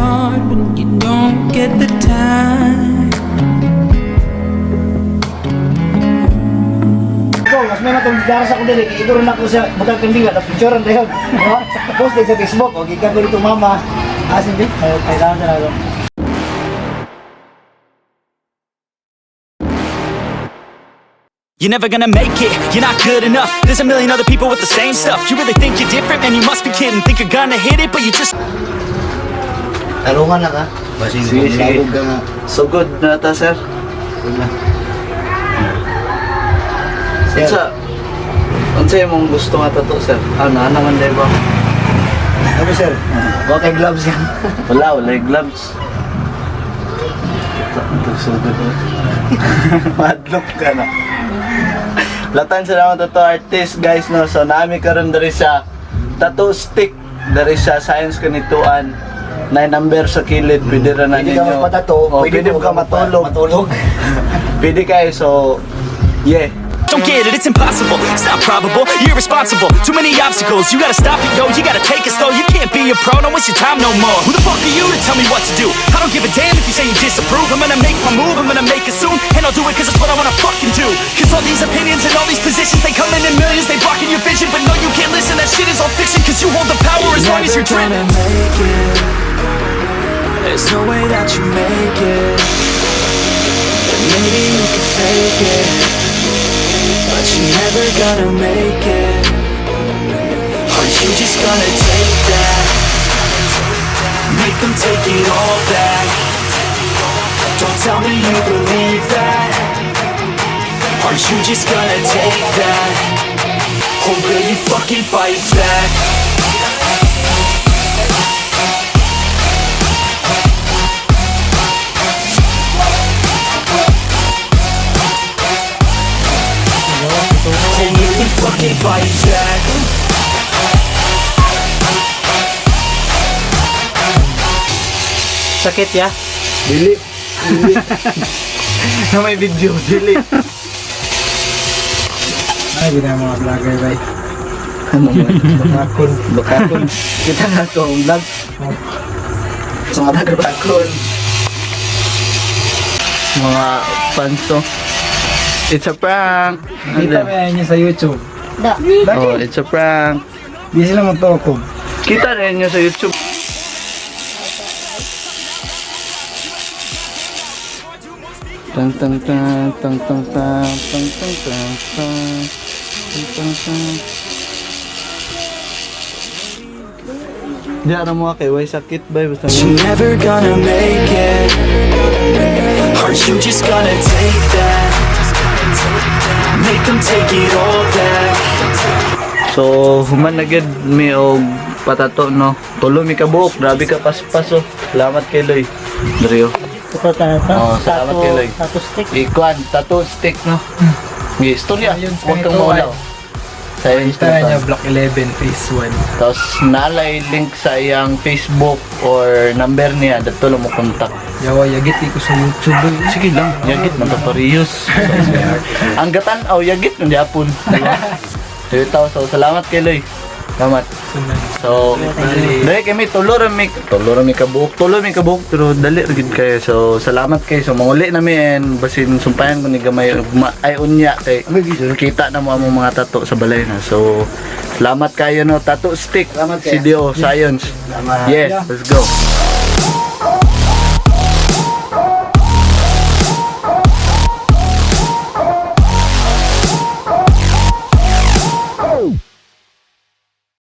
hard when you don't get the time. Mas may matong daras ako dili, ito rin ako sa butang kandila, na picturean tayo. Post din sa Facebook, o gikan ko dito mama. Asin din, kailangan na lang. You're never gonna make it, you're not good enough. There's a million other people with the same stuff. You really think you're different? Man, you must be kidding. Think you're gonna hit it, but you just... Tarungan na ka? Sige. Ka nga. So good na ta, sir. Good na. Unsa mong gusto nga tato, sir? Naman day ba? Ano sir? Huwag kay gloves yan. Wala yung gloves. Ito so good. Madlock ka na. Latan sa naman tattoo artist, guys, no? So naami karon diri sa tattoo stick. Dari sa science kanituan. Na number sa kilid, pwede ra na ninyo. Pwede ka magpatato, pwede ka matulog. Pwede kayo, so yeah. Don't get it, it's impossible, it's not probable, you're irresponsible. Too many obstacles, you gotta stop it, yo. You gotta take it slow, you can't be a pro, don't waste your time no more. Who the fuck are you to tell me what to do? I don't give a damn if you say you disapprove. I'm gonna make my move, I'm gonna make it soon. And I'll do it cause it's what I wanna fucking do. Cause all these opinions and all these positions, they come in millions, they blocking your vision. But no, you can't listen, that shit is all fiction. Cause you hold the power as long as you're driven. There's no way that you make it. And maybe you can fake it, but you're never gonna make it. Aren't you just gonna take that? Make them take it all back. Don't tell me you believe that. Aren't you just gonna take that? Or will you fucking fight back? Fucking fight back. Sakit ya? Dili. Na may video, dili. Ay, gina mga vlogger bay. Ano man? Bakakon. Kita na to ang vlog. Sa mga nagabakon. Mga fans to. It's a prank. Kita ba yan niya sa YouTube? Oh, it's a prank. Di sila magtokog. Kita rin nyo sa YouTube. Tang tang tang tang tang tang tang tang tang tang tang tang. Di ara mo kay way sakit ba basta. You're never gonna make it. Aren't you just gonna take that? Make them take it all back. So human na gid mi og patato no. Tulo mi ka buok, grabe ka paspaso. Salamat kay Loy. Dario. Ito tato. Oh, salamat kay Loy. Tato stick. Ikuan, tattoo stick no. Ngi istorya. Huwag kang mawala. Sa Instagram niya Instagram. Block 11 Phase 1. Tapos nalay link sa iyang Facebook or number niya, dito lang mo contact. Yawa yagit ko sa YouTube. Sige lang, yagit man to Rius. Ang gatan aw yagit ng Japon. Diba? So salamat kay Loy. Salamat. So dali kami tulo ra mi kabuok pero dali ra gid kayo. So salamat kay so manguli na mi and basin sumpayan ko ni gamay ay unya kay kita na mo among mga tato sa balay na. So salamat kayo no tattoo stick. Salamat kayo. CDO Science. Salamat. Yes, let's go.